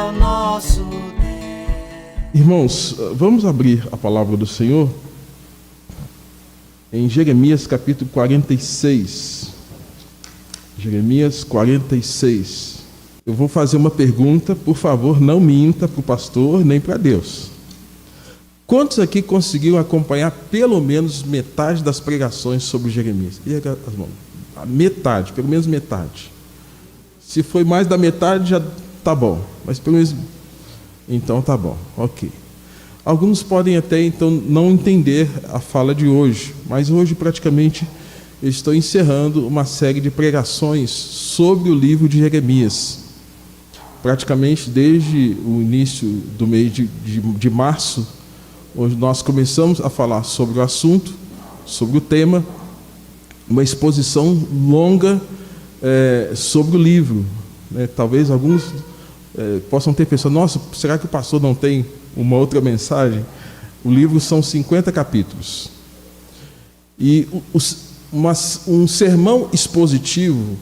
o nosso Deus. Irmãos, vamos abrir a palavra do Senhor em Jeremias capítulo 46. Jeremias 46. Eu vou fazer uma pergunta, por favor, não minta para o pastor nem para Deus. Quantos aqui conseguiram acompanhar pelo menos metade das pregações sobre Jeremias? E as mãos? A metade, pelo menos metade. Se foi mais da metade, já tá bom. Mas pelo menos... Então tá bom, ok. Alguns podem até então não entender a fala de hoje, mas hoje praticamente eu estou encerrando uma série de pregações sobre o livro de Jeremias. Praticamente desde o início do mês de março, onde nós começamos a falar sobre o assunto, sobre o tema, uma exposição longa sobre o livro. Talvez alguns possam ter pensado, nossa, será que o pastor não tem uma outra mensagem? O livro são 50 capítulos. E um sermão expositivo,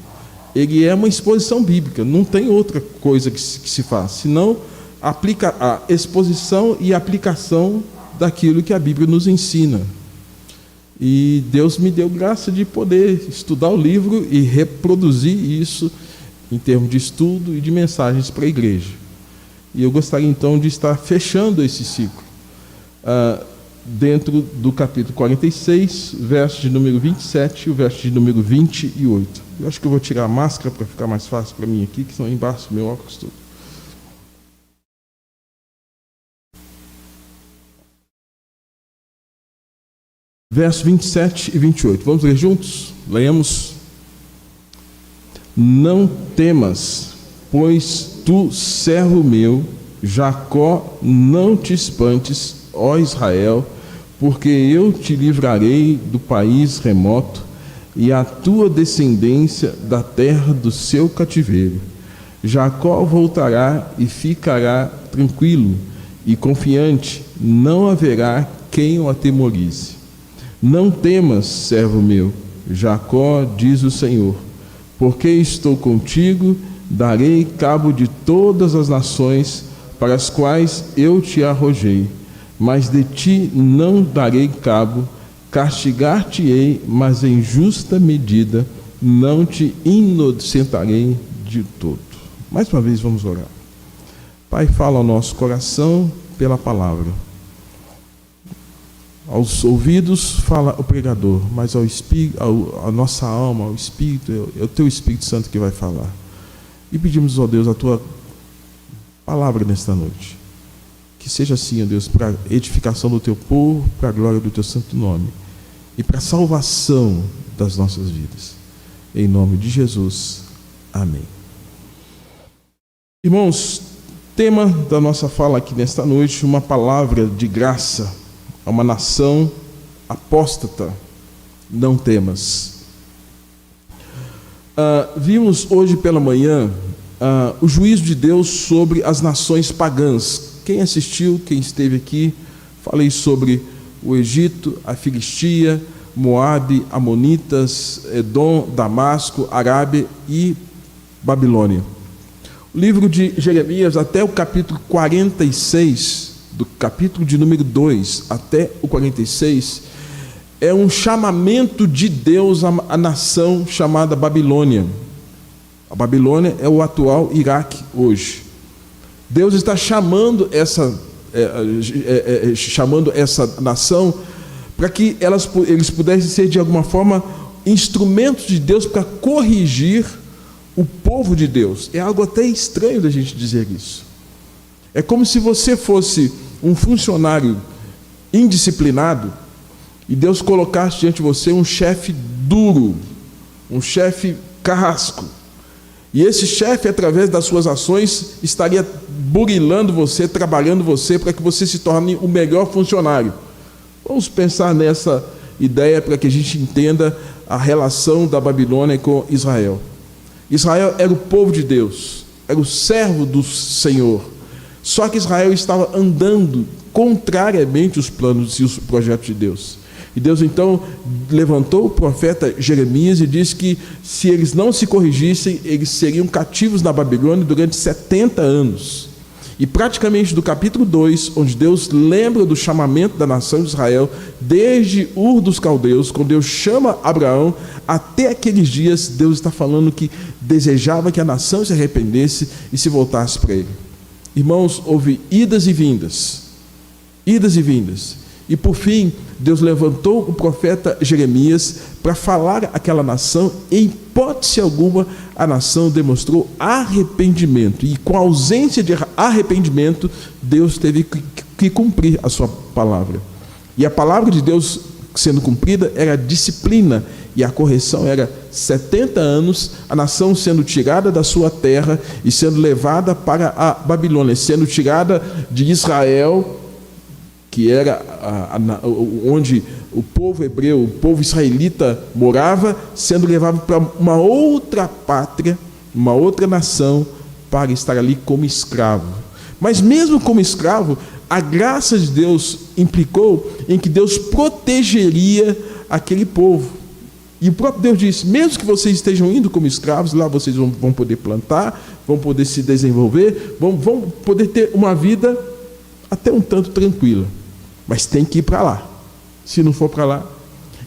ele é uma exposição bíblica, não tem outra coisa que se faz, senão a exposição e aplicação daquilo que a Bíblia nos ensina. E Deus me deu graça de poder estudar o livro e reproduzir isso em termos de estudo e de mensagens para a igreja. E eu gostaria então de estar fechando esse ciclo dentro do capítulo 46, verso de número 27 e o verso de número 28. Eu acho que eu vou tirar a máscara para ficar mais fácil para mim aqui, que senão embaixo meu óculos todo. Verso 27 e 28. Vamos ler juntos? Leamos. Não temas, pois tu, servo meu, Jacó, não te espantes, ó Israel, porque eu te livrarei do país remoto e a tua descendência da terra do seu cativeiro. Jacó voltará e ficará tranquilo e confiante, não haverá quem o atemorize. Não temas, servo meu, Jacó, diz o Senhor, porque estou contigo, darei cabo de todas as nações para as quais eu te arrojei, mas de ti não darei cabo, castigar-te-ei, mas em justa medida, não te inocentarei de todo. Mais uma vez vamos orar. Pai, fala ao nosso coração pela palavra. Aos ouvidos fala o pregador, mas ao espírito, a nossa alma, ao espírito, é o teu Espírito Santo que vai falar. E pedimos, ó Deus, a tua palavra nesta noite. Que seja assim, ó Deus, para a edificação do teu povo, para a glória do teu santo nome e para a salvação das nossas vidas. Em nome de Jesus. Amém. Irmãos, tema da nossa fala aqui nesta noite, uma palavra de graça a uma nação apóstata. Não temas. Vimos hoje pela manhã o juízo de Deus sobre as nações pagãs. Quem assistiu, quem esteve aqui, falei sobre o Egito, a Filistia, Moabe, Amonitas, Edom, Damasco, Arábia e Babilônia. O livro de Jeremias, até o capítulo 46, do capítulo de número 2 até o 46, é um chamamento de Deus à nação chamada Babilônia. A Babilônia é o atual Iraque hoje. Deus está chamando essa nação para que eles pudessem ser, de alguma forma, instrumentos de Deus para corrigir o povo de Deus. É algo até estranho da gente dizer isso. É como se você fosse um funcionário indisciplinado e Deus colocasse diante de você um chefe duro, um chefe carrasco. E esse chefe, através das suas ações, estaria burilando você, trabalhando você, para que você se torne o melhor funcionário. Vamos pensar nessa ideia para que a gente entenda a relação da Babilônia com Israel. Israel era o povo de Deus, era o servo do Senhor. Só que Israel estava andando contrariamente aos planos e os projetos de Deus. E Deus então levantou o profeta Jeremias e disse que se eles não se corrigissem, eles seriam cativos na Babilônia durante 70 anos. E praticamente do capítulo 2, onde Deus lembra do chamamento da nação de Israel, desde Ur dos Caldeus, quando Deus chama Abraão, até aqueles dias, Deus está falando que desejava que a nação se arrependesse e se voltasse para Ele. Irmãos, houve idas e vindas. Idas e vindas. E por fim, Deus levantou o profeta Jeremias para falar àquela nação. Em hipótese alguma, a nação demonstrou arrependimento. E com a ausência de arrependimento, Deus teve que cumprir a sua palavra. E a palavra de Deus sendo cumprida era a disciplina. E a correção era 70 anos, a nação sendo tirada da sua terra e sendo levada para a Babilônia, sendo tirada de Israel, que era onde o povo hebreu, o povo israelita morava, sendo levado para uma outra pátria, uma outra nação, para estar ali como escravo. Mas mesmo como escravo, a graça de Deus implicou em que Deus protegeria aquele povo. E o próprio Deus disse, mesmo que vocês estejam indo como escravos, lá vocês vão poder plantar, vão poder se desenvolver, vão poder ter uma vida até um tanto tranquila. Mas tem que ir para lá, se não for para lá.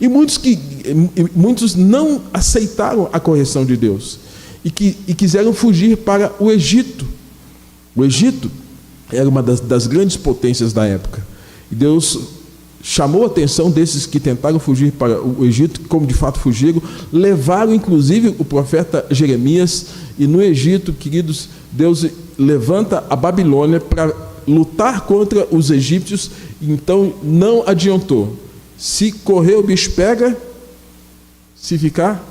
E muitos não aceitaram a correção de Deus e quiseram fugir para o Egito. O Egito era uma das grandes potências da época. E Deus chamou a atenção desses que tentaram fugir para o Egito, como de fato fugiram, levaram inclusive o profeta Jeremias, e no Egito, queridos, Deus levanta a Babilônia para lutar contra os egípcios. Então não adiantou. Se correr, o bicho pega, se ficar,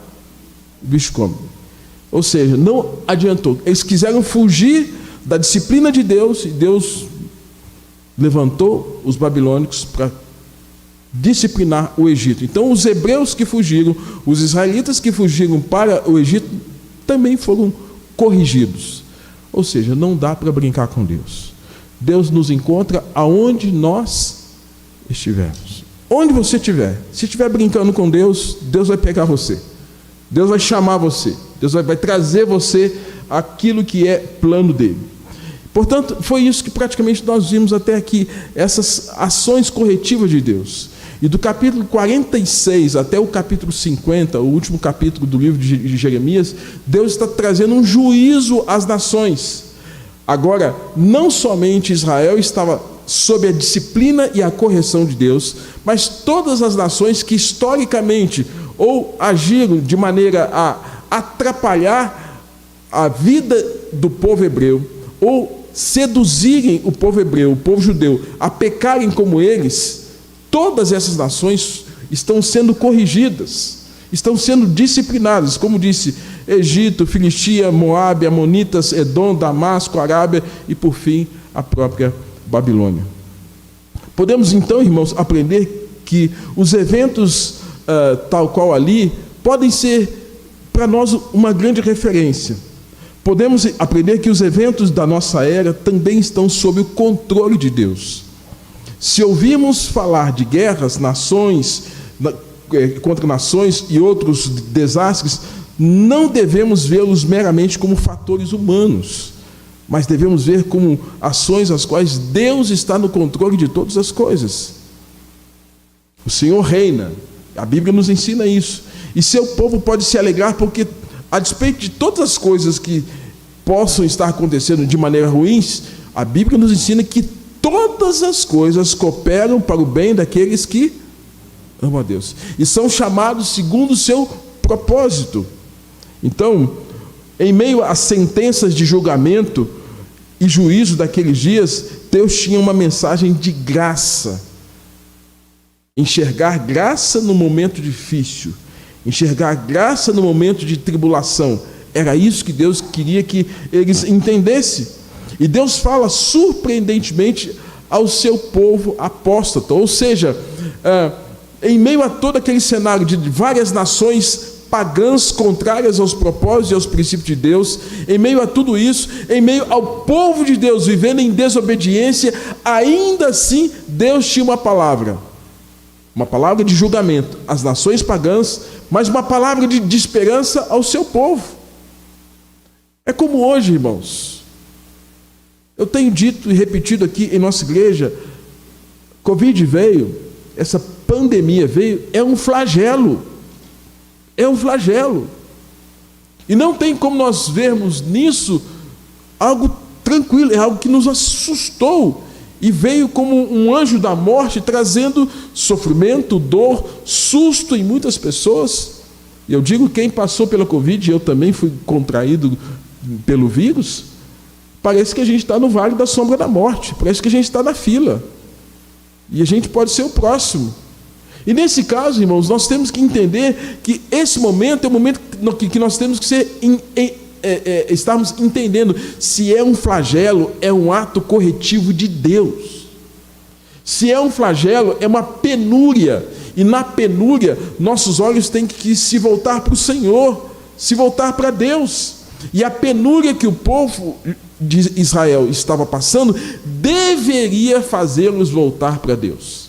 o bicho come. Ou seja, não adiantou. Eles quiseram fugir da disciplina de Deus, e Deus levantou os babilônicos para disciplinar o Egito. Então os hebreus que fugiram, os israelitas que fugiram para o Egito, também foram corrigidos. Ou seja, não dá para brincar com Deus. Deus nos encontra aonde nós estivermos. Onde você estiver. Se estiver brincando com Deus, Deus vai pegar você. Deus vai chamar você. Deus vai trazer você aquilo que é plano dele. Portanto, foi isso que praticamente nós vimos até aqui, essas ações corretivas de Deus. E do capítulo 46 até o capítulo 50, o último capítulo do livro de Jeremias, Deus está trazendo um juízo às nações. Agora, não somente Israel estava sob a disciplina e a correção de Deus, mas todas as nações que historicamente ou agiram de maneira a atrapalhar a vida do povo hebreu, ou seduzirem o povo hebreu, o povo judeu, a pecarem como eles, todas essas nações estão sendo corrigidas, estão sendo disciplinadas, como disse, Egito, Filistia, Moabe, Amonitas, Edom, Damasco, Arábia e, por fim, a própria Babilônia. Podemos então, irmãos, aprender que os eventos tal qual ali podem ser para nós uma grande referência. Podemos aprender que os eventos da nossa era também estão sob o controle de Deus. Se ouvirmos falar de guerras, nações, contra nações e outros desastres, não devemos vê-los meramente como fatores humanos, mas devemos ver como ações as quais Deus está no controle de todas as coisas. O Senhor reina, a Bíblia nos ensina isso, e seu povo pode se alegrar porque, a despeito de todas as coisas que possam estar acontecendo de maneira ruins, a Bíblia nos ensina que todas as coisas cooperam para o bem daqueles que amam a Deus e são chamados segundo o seu propósito. Então, em meio às sentenças de julgamento e juízo daqueles dias, Deus tinha uma mensagem de graça. Enxergar graça no momento difícil, enxergar graça no momento de tribulação, era isso que Deus queria que eles entendessem. E Deus fala surpreendentemente ao seu povo apóstata, ou seja, em meio a todo aquele cenário de várias nações pagãs contrárias aos propósitos e aos princípios de Deus, em meio a tudo isso, em meio ao povo de Deus vivendo em desobediência, ainda assim Deus tinha uma palavra de julgamento às nações pagãs, mas uma palavra de esperança ao seu povo. É como hoje, irmãos. Eu tenho dito e repetido aqui em nossa igreja, Covid veio, essa pandemia veio, é um flagelo. É um flagelo. E não tem como nós vermos nisso algo tranquilo, é algo que nos assustou e veio como um anjo da morte, trazendo sofrimento, dor, susto em muitas pessoas. E eu digo, quem passou pela Covid, eu também fui contraído pelo vírus, parece que a gente está no vale da sombra da morte, parece que a gente está na fila, e a gente pode ser o próximo. E nesse caso, irmãos, nós temos que entender que esse momento é o momento que nós temos que estarmos entendendo se é um flagelo, é um ato corretivo de Deus. Se é um flagelo, é uma penúria, e na penúria, nossos olhos têm que se voltar para o Senhor, se voltar para Deus. E a penúria que o povo de Israel estava passando deveria fazê-los voltar para Deus.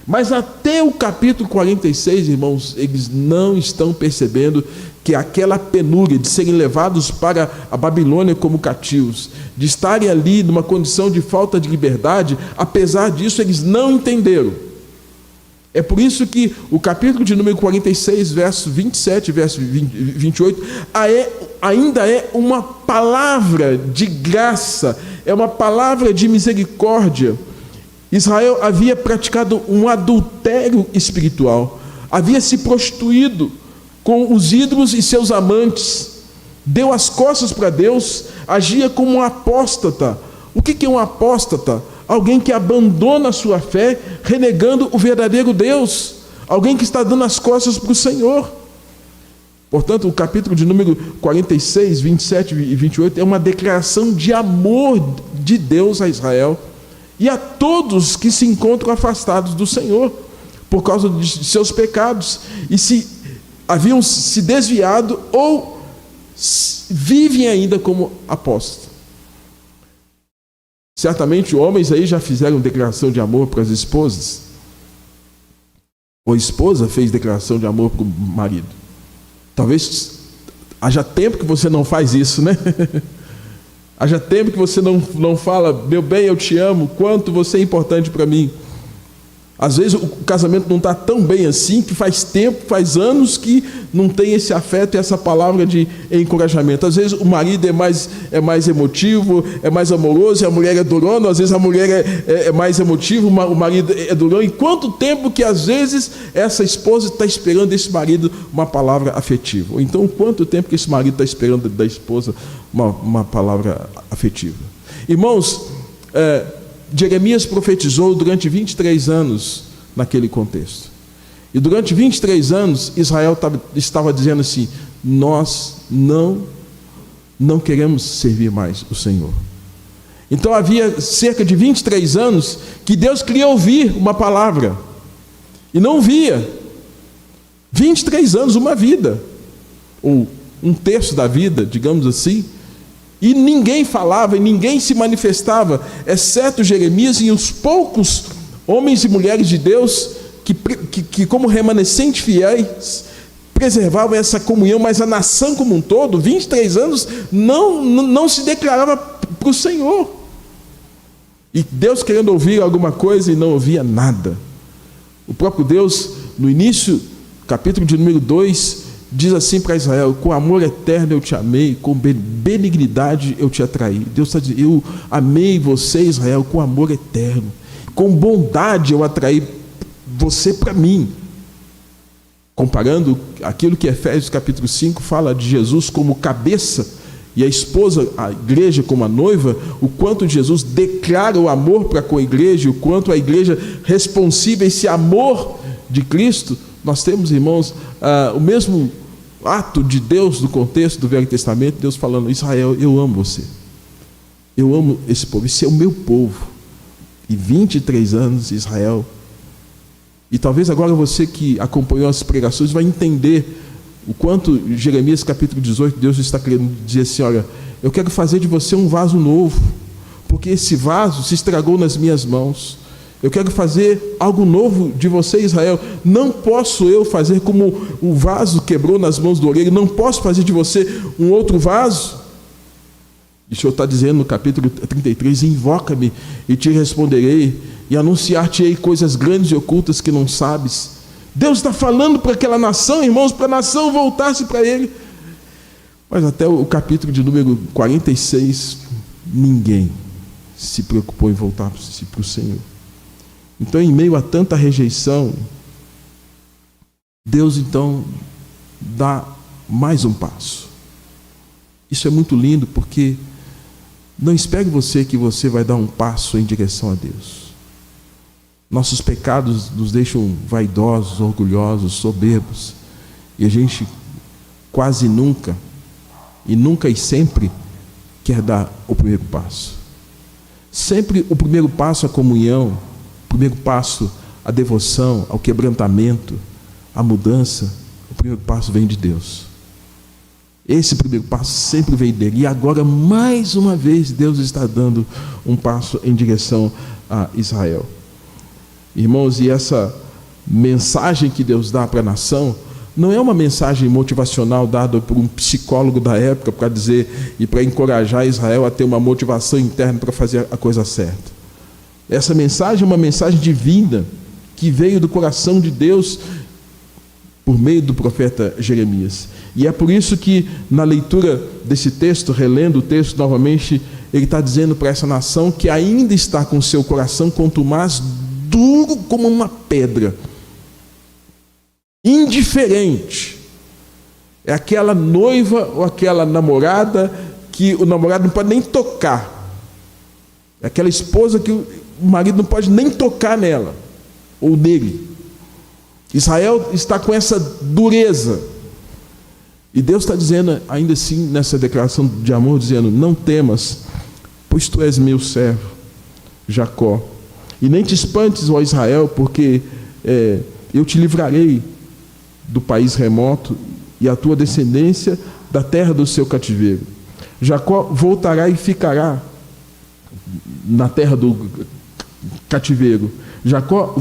Mas até o capítulo 46, irmãos, eles não estão percebendo que aquela penúria de serem levados para a Babilônia como cativos, de estarem ali numa condição de falta de liberdade, apesar disso eles não entenderam. É por isso que o capítulo de número 46, verso 27, verso 28, ainda é uma palavra de graça, é uma palavra de misericórdia. Israel havia praticado um adultério espiritual, havia se prostituído com os ídolos e seus amantes, deu as costas para Deus, agia como um apóstata. O que é um apóstata? Alguém que abandona a sua fé, renegando o verdadeiro Deus, alguém que está dando as costas para o Senhor. Portanto, o capítulo de número 46, 27 e 28 é uma declaração de amor de Deus a Israel e a todos que se encontram afastados do Senhor por causa de seus pecados e se haviam se desviado ou vivem ainda como apóstolos. Certamente homens aí já fizeram declaração de amor para as esposas, ou a esposa fez declaração de amor para o marido. Talvez haja tempo que você não faz isso, né? Haja tempo que você não fala, meu bem, eu te amo, quanto você é importante para mim. Às vezes o casamento não está tão bem assim, que faz tempo, faz anos que não tem esse afeto e essa palavra de encorajamento. Às vezes o marido é mais emotivo, é mais amoroso, e a mulher é durona. Às vezes a mulher é mais emotiva, o marido é durão. E quanto tempo que às vezes essa esposa está esperando desse marido uma palavra afetiva? Ou então quanto tempo que esse marido está esperando da esposa uma palavra afetiva? Irmãos, Jeremias profetizou durante 23 anos naquele contexto. E durante 23 anos, Israel estava dizendo assim, nós não queremos servir mais o Senhor. Então havia cerca de 23 anos que Deus queria ouvir uma palavra, e não via. 23 anos, uma vida, ou um terço da vida, digamos assim, e ninguém falava, e ninguém se manifestava, exceto Jeremias e os poucos homens e mulheres de Deus que como remanescentes fiéis, preservavam essa comunhão, mas a nação como um todo, 23 anos, não se declarava para o Senhor. E Deus querendo ouvir alguma coisa e não ouvia nada. O próprio Deus, no início, capítulo de número 2, diz assim para Israel, com amor eterno eu te amei, com benignidade eu te atraí. Deus está dizendo, eu amei você, Israel, com amor eterno. Com bondade eu atraí você para mim. Comparando aquilo que Efésios capítulo 5 fala de Jesus como cabeça, e a esposa, a igreja como a noiva, o quanto Jesus declara o amor para com a igreja, o quanto a igreja responsiva a esse amor de Cristo. Nós temos, irmãos, o mesmo ato de Deus no contexto do Velho Testamento, Deus falando, Israel, eu amo você, eu amo esse povo, esse é o meu povo. E 23 anos, Israel, e talvez agora você que acompanhou as pregações vai entender o quanto Jeremias capítulo 18, Deus está querendo dizer assim, olha, eu quero fazer de você um vaso novo, porque esse vaso se estragou nas minhas mãos. Eu quero fazer algo novo de você, Israel. Não posso eu fazer como o vaso quebrou nas mãos do oleiro. Não posso fazer de você um outro vaso. E o Senhor está dizendo no capítulo 33, invoca-me e te responderei, e anunciar-te-ei coisas grandes e ocultas que não sabes. Deus está falando para aquela nação, irmãos, para a nação voltar-se para Ele. Mas até o capítulo de número 46, ninguém se preocupou em voltar-se para o Senhor. Então, em meio a tanta rejeição, Deus então dá mais um passo. Isso é muito lindo, porque não espere você que você vai dar um passo em direção a Deus. Nossos pecados nos deixam vaidosos, orgulhosos, soberbos, e a gente quase nunca, e nunca e sempre, quer dar o primeiro passo. Sempre o primeiro passo à comunhão, o primeiro passo à devoção, ao quebrantamento, à mudança, o primeiro passo vem de Deus. Esse primeiro passo sempre vem dele. E agora, mais uma vez, Deus está dando um passo em direção a Israel. Irmãos, e essa mensagem que Deus dá para a nação não é uma mensagem motivacional dada por um psicólogo da época para dizer e para encorajar Israel a ter uma motivação interna para fazer a coisa certa. Essa mensagem é uma mensagem divina que veio do coração de Deus por meio do profeta Jeremias. E é por isso que na leitura desse texto, relendo o texto novamente, ele está dizendo para essa nação que ainda está com seu coração contumaz, duro como uma pedra, indiferente. É aquela noiva ou aquela namorada que o namorado não pode nem tocar. É aquela esposa que o marido não pode nem tocar nela ou nele. Israel está com essa dureza. E Deus está dizendo, ainda assim, nessa declaração de amor, dizendo: não temas, pois tu és meu servo, Jacó. E nem te espantes, ó Israel, porque eu te livrarei do país remoto e a tua descendência da terra do seu cativeiro. Jacó voltará e ficará na terra do cativeiro. Jacó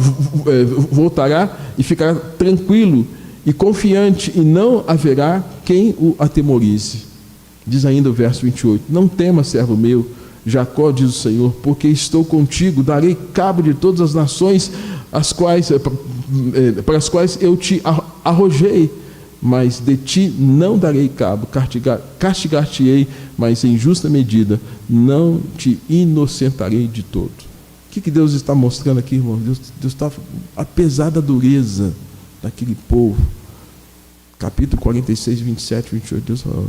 voltará e ficará tranquilo e confiante, e não haverá quem o atemorize. Diz ainda o verso 28, não temas, servo meu, Jacó, diz o Senhor, porque estou contigo, darei cabo de todas as nações para as quais eu te arrojei, mas de ti não darei cabo, castigar-te-ei, mas em justa medida, não te inocentarei de todo. O que Deus está mostrando aqui, irmão? Deus está, apesar da dureza daquele povo, capítulo 46, 27, 28, Deus fala: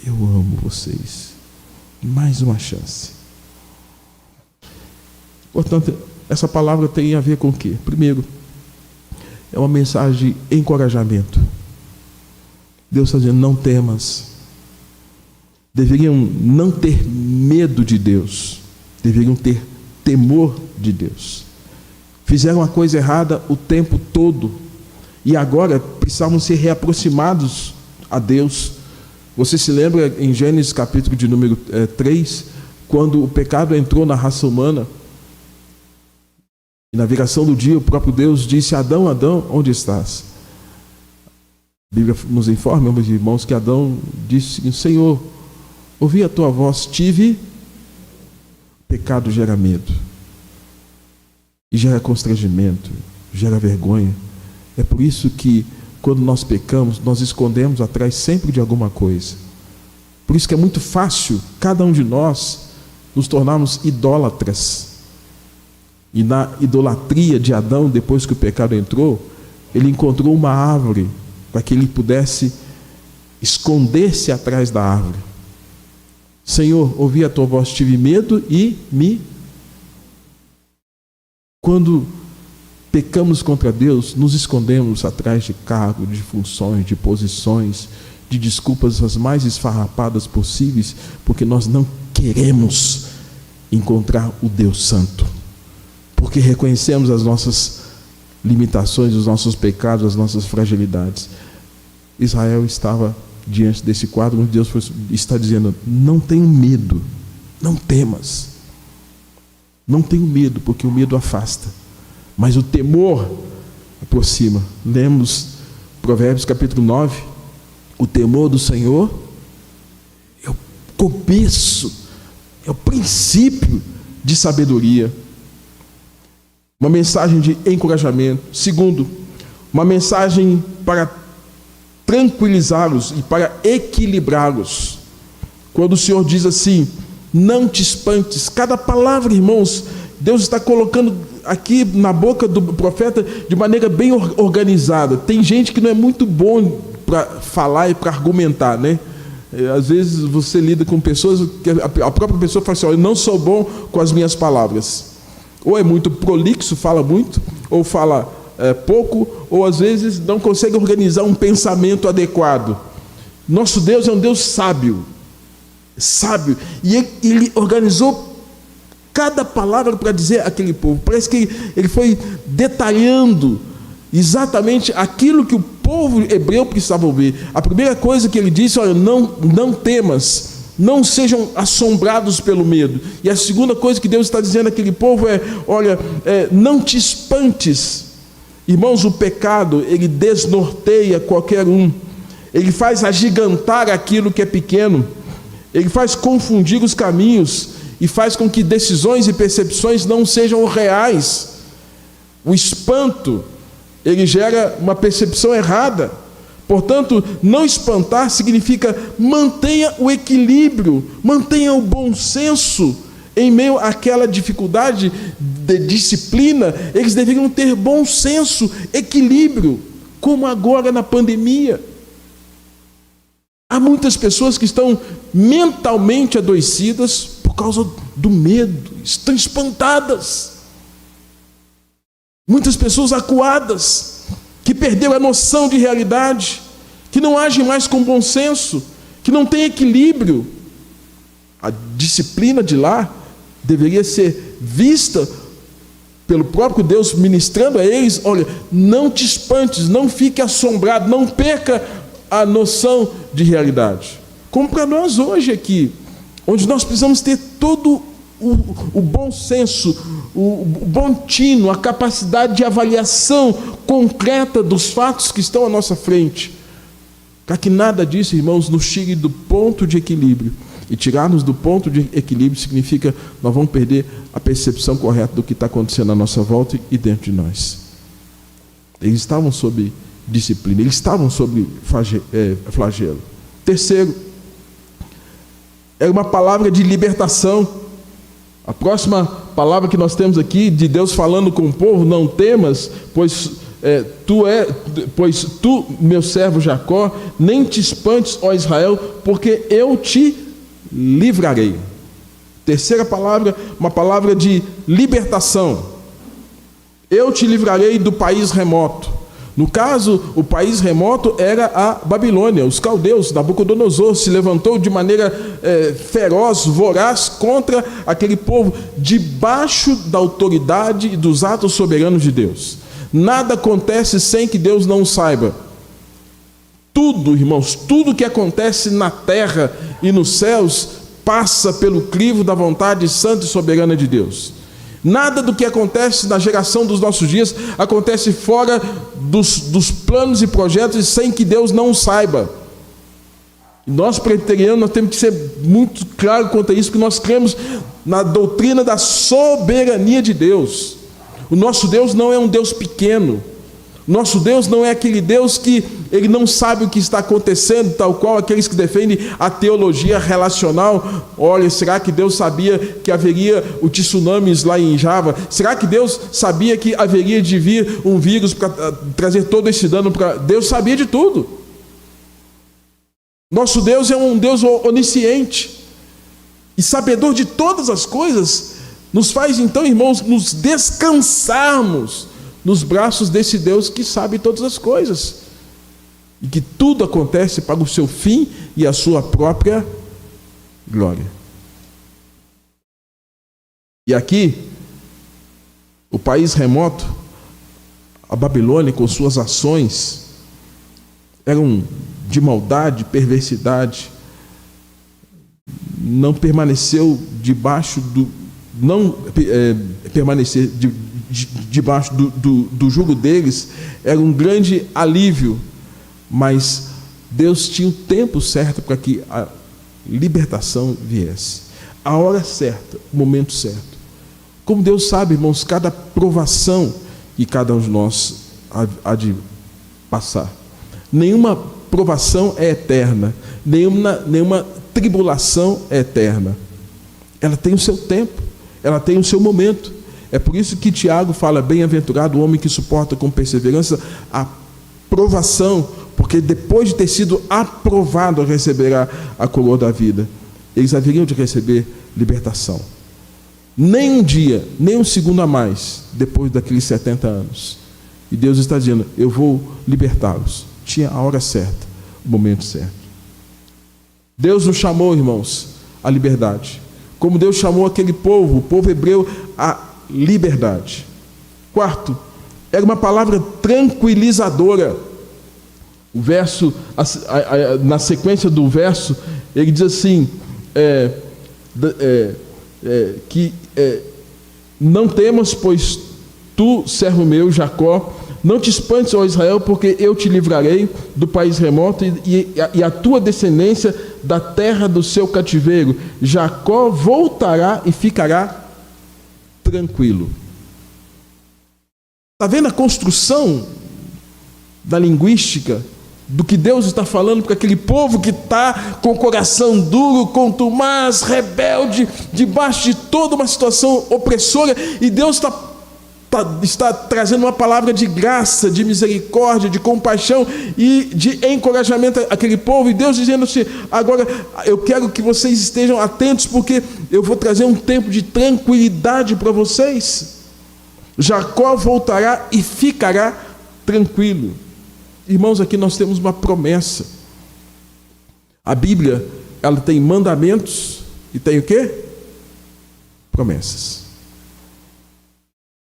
eu amo vocês, mais uma chance. Portanto, essa palavra tem a ver com o quê? Primeiro, é uma mensagem de encorajamento. Deus está dizendo: não temas. Deveriam não ter medo de Deus, deveriam ter temor de Deus. Fizeram a coisa errada o tempo todo e agora precisavam ser reaproximados a Deus. Você se lembra em Gênesis capítulo de número 3, quando o pecado entrou na raça humana, e na viração do dia o próprio Deus disse: Adão, Adão, onde estás? A Bíblia nos informa, meus irmãos, que Adão disse: Senhor, ouvi a tua voz, tive. Pecado gera medo, e gera constrangimento, gera vergonha. É por isso que quando nós pecamos, nós escondemos atrás sempre de alguma coisa. Por isso que é muito fácil cada um de nós nos tornarmos idólatras. E na idolatria de Adão, depois que o pecado entrou, ele encontrou uma árvore para que ele pudesse esconder-se atrás da árvore. Senhor, ouvi a tua voz, tive medo e me... Quando pecamos contra Deus, nos escondemos atrás de cargos, de funções, de posições, de desculpas as mais esfarrapadas possíveis, porque nós não queremos encontrar o Deus Santo, porque reconhecemos as nossas limitações, os nossos pecados, as nossas fragilidades. Israel estava diante desse quadro onde Deus está dizendo: não tenho medo, não temas, não tenho medo, porque o medo afasta, mas o temor aproxima. Lemos Provérbios capítulo 9, o temor do Senhor é o começo É o princípio de sabedoria. Uma mensagem de encorajamento. Segundo, uma mensagem para tranquilizá-los e para equilibrá-los. Quando o Senhor diz assim, não te espantes. Cada palavra, irmãos, Deus está colocando aqui na boca do profeta de maneira bem organizada. Tem gente que não é muito bom para falar e para argumentar, né? Às vezes você lida com pessoas que a própria pessoa fala assim, eu não sou bom com as minhas palavras. Ou é muito prolixo, fala muito, ou fala pouco, ou às vezes não consegue organizar um pensamento adequado. Nosso Deus é um Deus sábio, e Ele organizou cada palavra para dizer àquele povo. Parece que Ele foi detalhando exatamente aquilo que o povo hebreu precisava ouvir. A primeira coisa que Ele disse, olha, não temas, não sejam assombrados pelo medo. E a segunda coisa que Deus está dizendo àquele povo é, olha, não te espantes. Irmãos, o pecado, ele desnorteia qualquer um. Ele faz agigantar aquilo que é pequeno. Ele faz confundir os caminhos e faz com que decisões e percepções não sejam reais. O espanto, ele gera uma percepção errada. Portanto, não espantar significa mantenha o equilíbrio, mantenha o bom senso. Em meio àquela dificuldade de disciplina, eles deveriam ter bom senso, equilíbrio, como agora na pandemia. Há muitas pessoas que estão mentalmente adoecidas por causa do medo, estão espantadas. Muitas pessoas acuadas, que perderam a noção de realidade, que não agem mais com bom senso, que não têm equilíbrio. A disciplina de lá deveria ser vista pelo próprio Deus, ministrando a eles, olha, não te espantes, não fique assombrado, não perca a noção de realidade. Como para nós hoje aqui, onde nós precisamos ter todo o bom senso, o bom tino, a capacidade de avaliação concreta dos fatos que estão à nossa frente, para que nada disso, irmãos, nos tire do ponto de equilíbrio. E tirar-nos do ponto de equilíbrio significa nós vamos perder a percepção correta do que está acontecendo à nossa volta e dentro de nós. Eles estavam sob disciplina, eles estavam sob flagelo. Terceiro, é uma palavra de libertação. A próxima palavra que nós temos aqui, de Deus falando com o povo, não temas, pois tu, meu servo Jacó, nem te espantes, ó Israel, porque eu te livrarei. Terceira palavra, uma palavra de libertação. Eu te livrarei do país remoto. No caso, o país remoto era a Babilônia. Os caldeus, Nabucodonosor, se levantou de maneira feroz, voraz, contra aquele povo, debaixo da autoridade e dos atos soberanos de Deus. Nada acontece sem que Deus não saiba. Tudo, irmãos, tudo que acontece na terra e nos céus passa pelo crivo da vontade santa e soberana de Deus. Nada do que acontece na geração dos nossos dias acontece fora dos planos e projetos sem que Deus não saiba. E nós, presbiterianos, nós temos que ser muito claro quanto a isso, porque nós cremos na doutrina da soberania de Deus. O nosso Deus não é um Deus pequeno. Nosso Deus não é aquele Deus que ele não sabe o que está acontecendo, tal qual aqueles que defendem a teologia relacional. Olha, será que Deus sabia que haveria o tsunamis lá em Java? Será que Deus sabia que haveria de vir um vírus para trazer todo esse dano? Deus sabia de tudo. Nosso Deus é um Deus onisciente e sabedor de todas as coisas. Nos faz então, irmãos, nos descansarmos nos braços desse Deus que sabe todas as coisas e que tudo acontece para o seu fim e a sua própria glória. E aqui, o país remoto, a Babilônia, com suas ações, eram de maldade, perversidade, não permaneceu debaixo do... não permanecer debaixo do jugo deles era um grande alívio, mas Deus tinha o tempo certo para que a libertação viesse. A hora certa, o momento certo. Como Deus sabe, irmãos, cada provação que cada um de nós há de passar. Nenhuma provação é eterna, nenhuma tribulação é eterna. Ela tem o seu tempo, ela tem o seu momento. É por isso que Tiago fala: bem-aventurado o homem que suporta com perseverança a provação, porque depois de ter sido aprovado receberá a coroa da vida. Eles haveriam de receber libertação. Nem um dia, nem um segundo a mais, depois daqueles 70 anos. E Deus está dizendo: eu vou libertá-los. Tinha a hora certa, o momento certo. Deus nos chamou, irmãos, à liberdade. Como Deus chamou aquele povo, o povo hebreu, à liberdade. Quarto, era uma palavra tranquilizadora. O verso, na sequência do verso, ele diz assim: não temas, pois tu, servo meu, Jacó, não te espantes, ó Israel, porque eu te livrarei do país remoto e a tua descendência da terra do seu cativeiro. Jacó voltará e ficará tranquilo. Está vendo a construção da linguística do que Deus está falando para aquele povo que está com o coração duro, contumaz, rebelde, debaixo de toda uma situação opressora, e Deus está trazendo uma palavra de graça, de misericórdia, de compaixão e de encorajamento àquele povo, e Deus dizendo assim: agora eu quero que vocês estejam atentos, porque eu vou trazer um tempo de tranquilidade para vocês. Jacó voltará e ficará tranquilo. Irmãos, aqui nós temos uma promessa. A Bíblia, ela tem mandamentos e tem o quê? Promessas.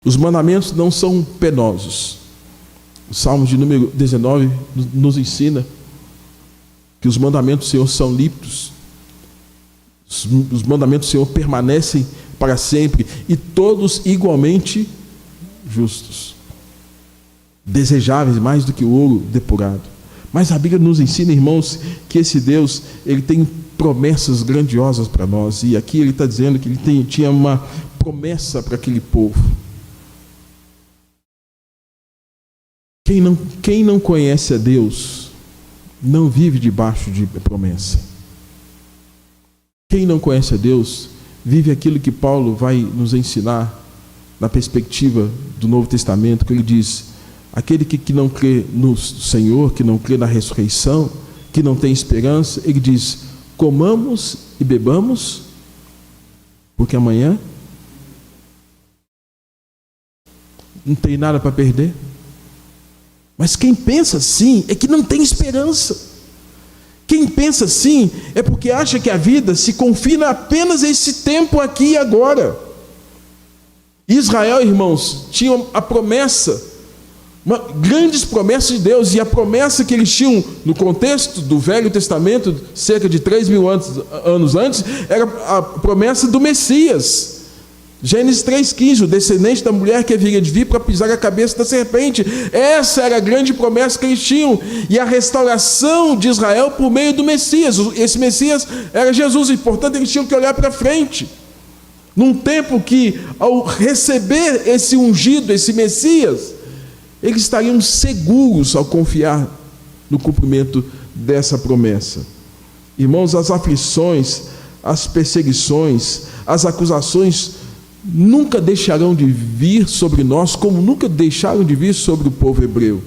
Os mandamentos não são penosos. O Salmo de número 19 nos ensina que os mandamentos do Senhor são límpidos. Os mandamentos do Senhor permanecem para sempre e todos igualmente justos, desejáveis mais do que o ouro depurado. Mas a Bíblia nos ensina, irmãos, que esse Deus, ele tem promessas grandiosas para nós, e aqui ele está dizendo que ele tinha uma promessa para aquele povo. Quem não conhece a Deus não vive debaixo de promessa. Quem não conhece a Deus vive aquilo que Paulo vai nos ensinar na perspectiva do Novo Testamento, que ele diz: aquele que não crê no Senhor, que não crê na ressurreição, que não tem esperança, ele diz: comamos e bebamos, porque amanhã não tem nada para perder. Mas quem pensa assim é que não tem esperança. Quem pensa assim é porque acha que a vida se confina apenas a esse tempo aqui e agora. Israel, irmãos, tinha a promessa, grandes promessas de Deus, e a promessa que eles tinham no contexto do Velho Testamento, cerca de 3.000 anos antes, era a promessa do Messias. Gênesis 3,15, o descendente da mulher que haveria de vir para pisar a cabeça da serpente. Essa era a grande promessa que eles tinham, e a restauração de Israel por meio do Messias. Esse Messias era Jesus, e portanto eles tinham que olhar para frente, num tempo que, ao receber esse ungido, esse Messias, eles estariam seguros ao confiar no cumprimento dessa promessa. Irmãos, as aflições, as perseguições, as acusações nunca deixarão de vir sobre nós, como nunca deixaram de vir sobre o povo hebreu.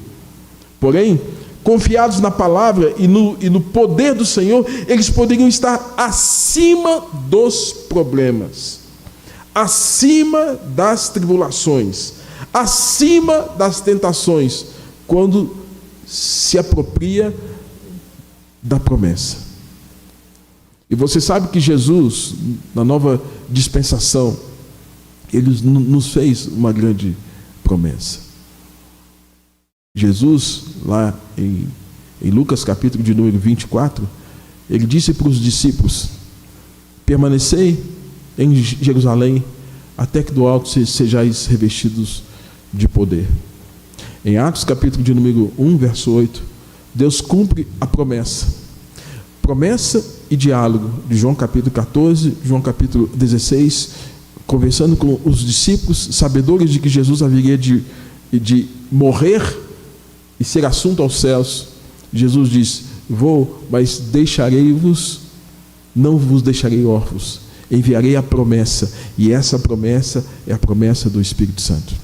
Porém, confiados na palavra e no poder do Senhor, eles poderiam estar acima dos problemas, acima das tribulações, acima das tentações, quando se apropria da promessa. E você sabe que Jesus, na nova dispensação, ele nos fez uma grande promessa. Jesus, lá em Lucas capítulo de número 24, ele disse para os discípulos: permanecei em Jerusalém, até que do alto sejais revestidos de poder. Em Atos capítulo de número 1, verso 8, Deus cumpre a promessa e diálogo de João capítulo 14, João capítulo 16, conversando com os discípulos, sabedores de que Jesus haveria de morrer e ser assunto aos céus. Jesus diz: vou, mas deixarei-vos, não vos deixarei órfãos, enviarei a promessa, e essa promessa é a promessa do Espírito Santo.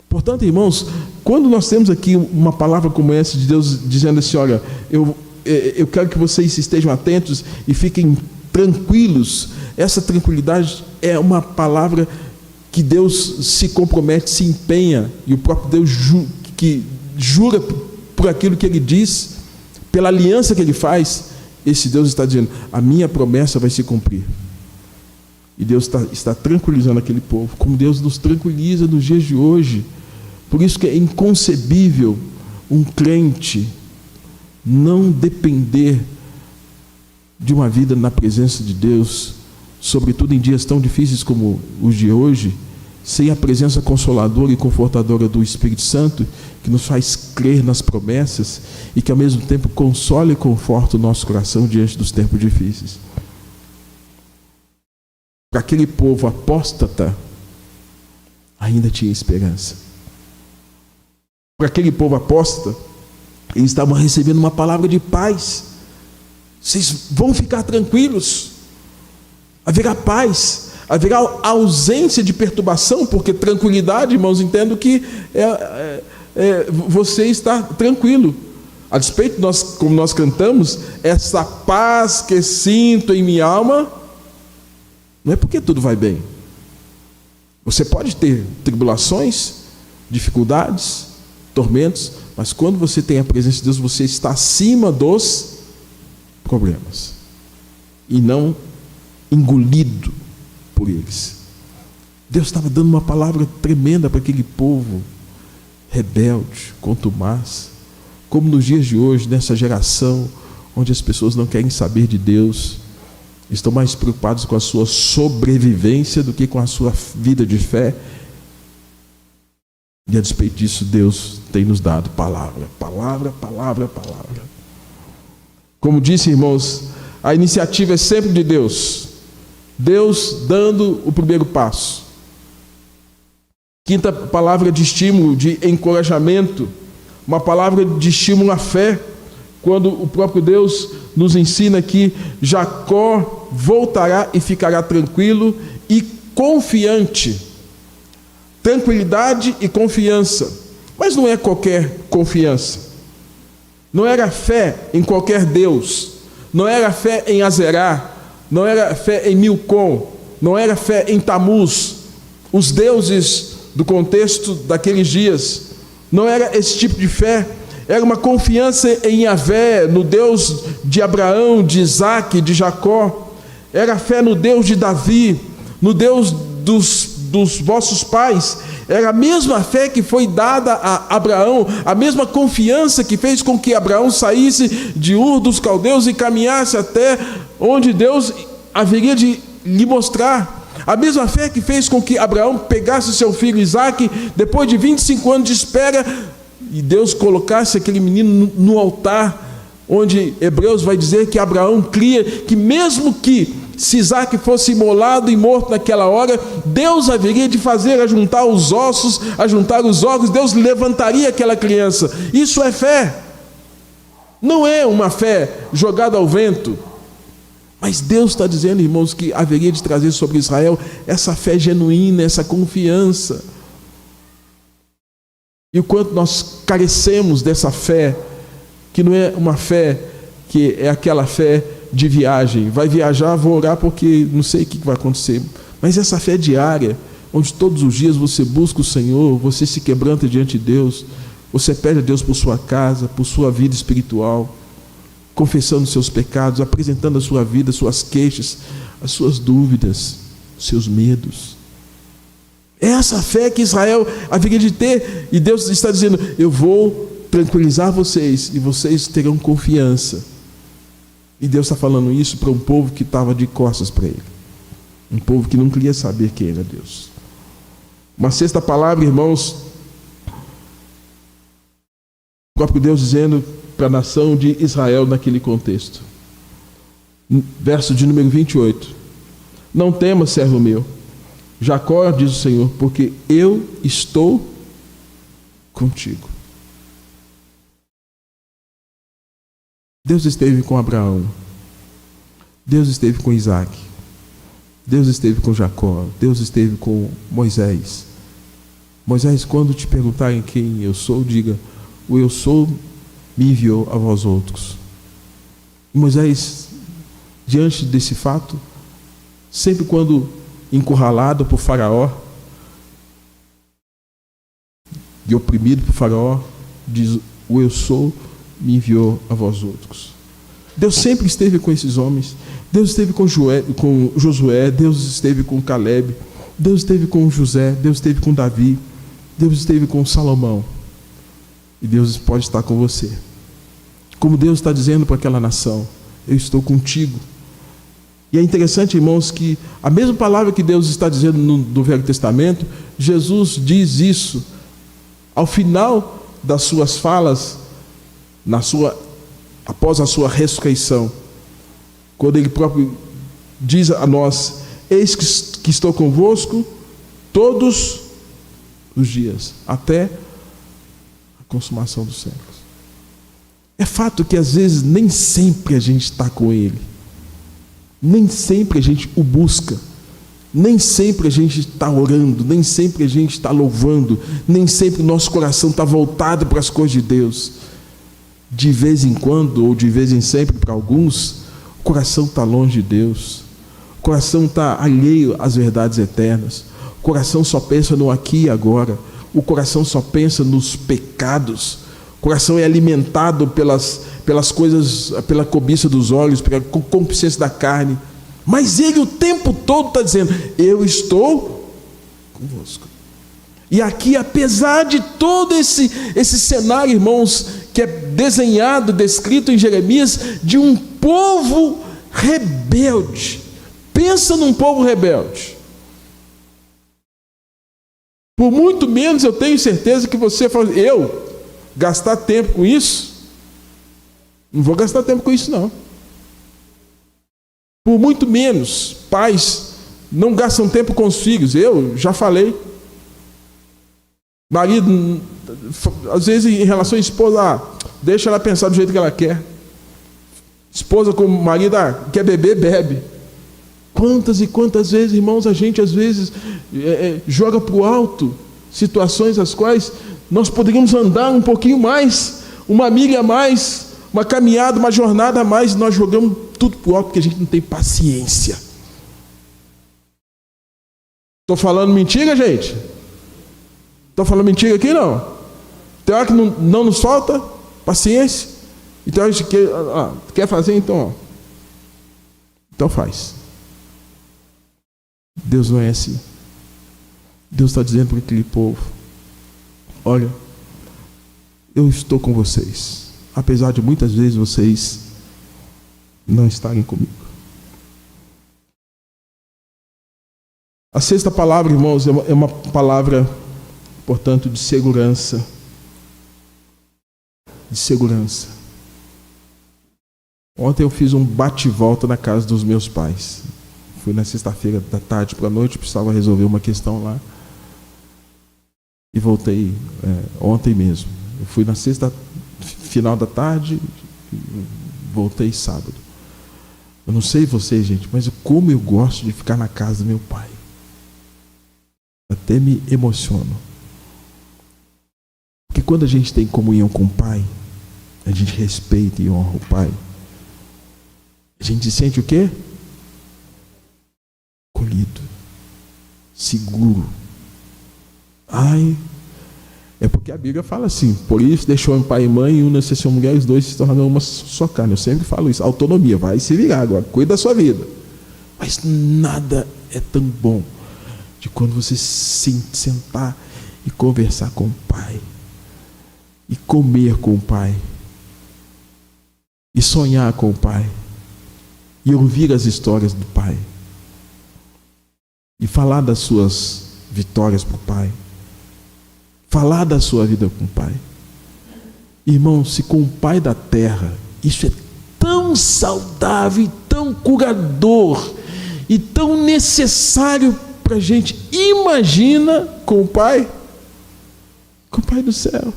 Portanto, irmãos, quando nós temos aqui uma palavra como essa de Deus dizendo assim: olha, eu quero que vocês estejam atentos e fiquem tranquilos, essa tranquilidade é uma palavra que Deus se compromete, se empenha, e o próprio Deus que jura por aquilo que Ele diz, pela aliança que Ele faz. Esse Deus está dizendo: a minha promessa vai se cumprir. E Deus está tranquilizando aquele povo, como Deus nos tranquiliza nos dias de hoje. Por isso que é inconcebível um crente não depender de uma vida na presença de Deus, sobretudo em dias tão difíceis como os de hoje, sem a presença consoladora e confortadora do Espírito Santo, que nos faz crer nas promessas e que ao mesmo tempo consola e conforta o nosso coração diante dos tempos difíceis. Para aquele povo apóstata, ainda tinha esperança. Para aquele povo apóstata, eles estavam recebendo uma palavra de paz. Vocês vão ficar tranquilos, haverá paz, haverá ausência de perturbação, porque tranquilidade, irmãos, entendo que você está tranquilo. A despeito, como nós cantamos, essa paz que sinto em minha alma, não é porque tudo vai bem. Você pode ter tribulações, dificuldades, tormentos, mas quando você tem a presença de Deus, você está acima dos problemas e não engolido por eles. Deus estava dando uma palavra tremenda para aquele povo rebelde, contumaz, como nos dias de hoje, nessa geração onde as pessoas não querem saber de Deus, estão mais preocupados com a sua sobrevivência do que com a sua vida de fé. E a despeito disso, Deus tem nos dado palavra, palavra, palavra, palavra. Como disse, irmãos, a iniciativa é sempre de Deus. Deus dando o primeiro passo. Quinta palavra de estímulo, de encorajamento, uma palavra de estímulo à fé, quando o próprio Deus nos ensina que Jacó voltará e ficará tranquilo e confiante. Tranquilidade e confiança, mas não é qualquer confiança. Não era fé em qualquer Deus, não era fé em Azerá, não era fé em Milcom, não era fé em Tamuz, os deuses do contexto daqueles dias. Não era esse tipo de fé, era uma confiança em Yahvé, no Deus de Abraão, de Isaac, de Jacó. Era fé no Deus de Davi, no Deus dos vossos pais. Era a mesma fé que foi dada a Abraão, a mesma confiança que fez com que Abraão saísse de Ur dos Caldeus e caminhasse até onde Deus haveria de lhe mostrar. A mesma fé que fez com que Abraão pegasse seu filho Isaque, depois de 25 anos de espera, e Deus colocasse aquele menino no altar, onde Hebreus vai dizer que Abraão cria que mesmo que se Isaque fosse imolado e morto naquela hora, Deus haveria de fazer ajuntar os ossos, ajuntar os órgãos, Deus levantaria aquela criança. Isso é fé. Não é uma fé jogada ao vento. Mas Deus está dizendo, irmãos, que haveria de trazer sobre Israel essa fé genuína, essa confiança. E o quanto nós carecemos dessa fé, que não é uma fé que é aquela fé de viagem. Vai viajar, vou orar porque não sei o que vai acontecer. Mas essa fé diária, onde todos os dias você busca o Senhor, você se quebranta diante de Deus, você pede a Deus por sua casa, por sua vida espiritual, confessando seus pecados, apresentando a sua vida, suas queixas, as suas dúvidas, os seus medos. É essa fé que Israel haveria de ter, e Deus está dizendo: eu vou tranquilizar vocês, e vocês terão confiança. E Deus está falando isso para um povo que estava de costas para Ele, um povo que não queria saber quem era Deus. Uma sexta palavra, irmãos, o próprio Deus dizendo para a nação de Israel naquele contexto: Verso de número 28. Não temas, servo meu, Jacó, diz o Senhor, porque eu estou contigo. Deus esteve com Abraão, Deus esteve com Isaac, Deus esteve com Jacó, Deus esteve com Moisés. Moisés, quando te perguntarem quem eu sou, diga: o eu sou me enviou a vós outros. E Moisés, diante desse fato, sempre quando encurralado por Faraó e oprimido por Faraó, diz: o eu sou me enviou a vós outros. Deus sempre esteve com esses homens. Deus esteve com Josué, Deus esteve com Caleb, Deus esteve com José, Deus esteve com Davi, Deus esteve com Salomão. E Deus pode estar com você. Como Deus está dizendo para aquela nação: eu estou contigo. E é interessante, irmãos, que a mesma palavra que Deus está dizendo no Velho Testamento, Jesus diz isso ao final das suas falas, após a sua ressurreição, quando ele próprio diz a nós: eis que estou convosco todos os dias, até a consumação dos séculos. É fato que às vezes nem sempre a gente está com ele, nem sempre a gente o busca, nem sempre a gente está orando, nem sempre a gente está louvando, nem sempre o nosso coração está voltado para as coisas de Deus. De vez em quando, ou de vez em sempre, para alguns, o coração está longe de Deus, o coração está alheio às verdades eternas, o coração só pensa no aqui e agora, o coração só pensa nos pecados, o coração é alimentado pelas coisas, pela cobiça dos olhos, pela concupiscência da carne. Mas ele o tempo todo está dizendo: eu estou convosco. E aqui, apesar de todo esse cenário, irmãos, que é desenhado, descrito em Jeremias, de um povo rebelde. Pensa num povo rebelde. Por muito menos eu tenho certeza que você fala: eu gastar tempo com isso? Não vou gastar tempo com isso, não. Por muito menos pais não gastam tempo com os filhos. Eu já falei. Marido, às vezes em relação à esposa, deixa ela pensar do jeito que ela quer. Esposa com o marido, quer beber, bebe. Quantas e quantas vezes, irmãos, a gente às vezes joga para o alto situações as quais nós poderíamos andar um pouquinho mais, uma milha a mais, uma caminhada, uma jornada a mais, e nós jogamos tudo para o alto porque a gente não tem paciência. Estou falando mentira, gente? Estou falando mentira aqui, não? Tem hora que não nos falta paciência. E tem hora que quer fazer, então, então faz. Deus não é assim. Deus está dizendo para aquele povo: olha, eu estou com vocês, apesar de muitas vezes vocês não estarem comigo. A sexta palavra, irmãos, é uma palavra, portanto, de segurança. De segurança. Ontem eu fiz um bate-volta na casa dos meus pais. Fui na sexta-feira da tarde para a noite, precisava resolver uma questão lá. E voltei ontem mesmo. Eu fui na sexta, final da tarde, voltei sábado. Eu não sei vocês, gente, mas como eu gosto de ficar na casa do meu pai. Até me emociono. Porque quando a gente tem comunhão com o pai, a gente respeita e honra o pai. A gente se sente o quê? Acolhido, seguro. É porque a Bíblia fala assim: por isso deixou pai e mãe, e une-se a sua mulher, e os dois se tornam uma só carne. Eu sempre falo isso: autonomia, vai se virar agora, cuida da sua vida. Mas nada é tão bom de quando você sentar e conversar com o pai, e comer com o pai, e sonhar com o pai, e ouvir as histórias do pai, e falar das suas vitórias para o pai, falar da sua vida com o pai. Irmão, se com o pai da terra isso é tão saudável, tão curador e tão necessário para a gente. Imagina com o Pai do céu.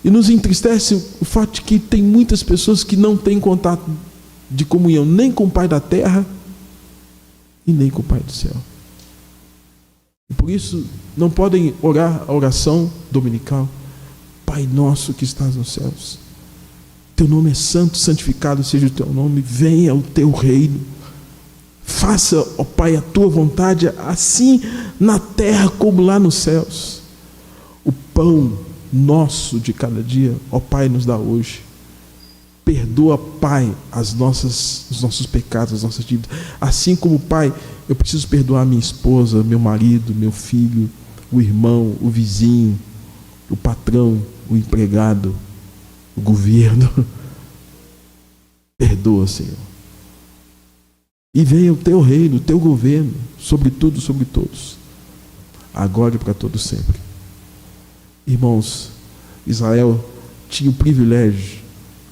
E nos entristece o fato de que tem muitas pessoas que não têm contato de comunhão nem com o Pai da terra e nem com o Pai do céu. E por isso não podem orar a oração dominical: Pai nosso que estás nos céus, teu nome é santo, santificado seja o teu nome, venha o teu reino, faça, ó Pai, a tua vontade, assim na terra como lá nos céus. O pão nosso de cada dia, ó Pai, nos dá hoje. Perdoa, Pai, os nossos pecados, as nossas dívidas. Assim como, Pai, eu preciso perdoar minha esposa, meu marido, meu filho, o irmão, o vizinho, o patrão, o empregado, o governo. Perdoa, Senhor. E venha o teu reino, o teu governo, sobre tudo, sobre todos, agora e para todos sempre. Irmãos, Israel tinha o privilégio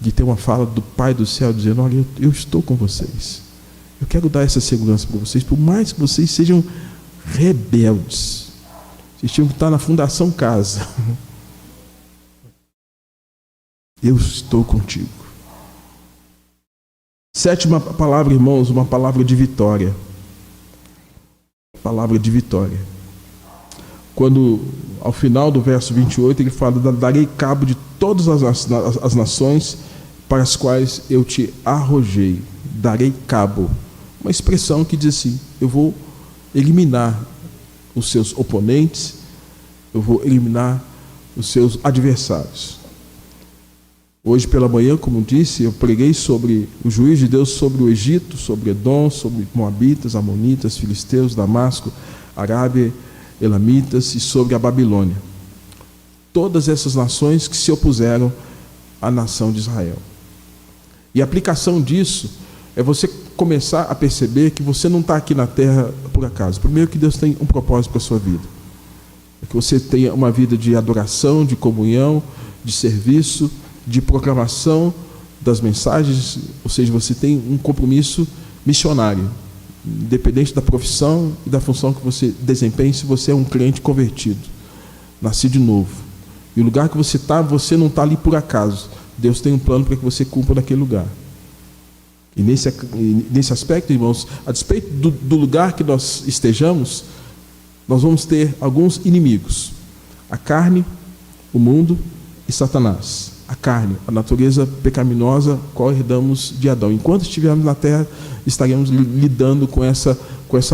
de ter uma fala do Pai do céu dizendo: olha, eu estou com vocês, eu quero dar essa segurança para vocês, por mais que vocês sejam rebeldes, vocês tinham que estar na fundação casa, eu estou contigo. Sétima palavra, irmãos, uma palavra de vitória. Palavra de vitória. Quando, ao final do verso 28, ele fala: darei cabo de todas as nações para as quais eu te arrojei. Darei cabo. Uma expressão que diz assim: eu vou eliminar os seus oponentes, eu vou eliminar os seus adversários. Hoje pela manhã, como disse, eu preguei sobre o juízo de Deus sobre o Egito, sobre Edom, sobre Moabitas, Amonitas, Filisteus, Damasco, Arábia, Elamitas e sobre a Babilônia. Todas essas nações que se opuseram à nação de Israel. E a aplicação disso é você começar a perceber que você não está aqui na terra por acaso. Primeiro, que Deus tem um propósito para a sua vida. É que você tenha uma vida de adoração, de comunhão, de serviço, de proclamação das mensagens, ou seja, você tem um compromisso missionário, independente da profissão e da função que você desempenhe. Se você é um crente convertido, nascido de novo, e o lugar que você está, você não está ali por acaso. Deus tem um plano para que você cumpra naquele lugar. E nesse aspecto, irmãos, a despeito do lugar que nós estejamos, nós vamos ter alguns inimigos: a carne, o mundo e Satanás. A carne, a natureza pecaminosa, qual herdamos de Adão. Enquanto estivermos na terra, estaremos lidando com essa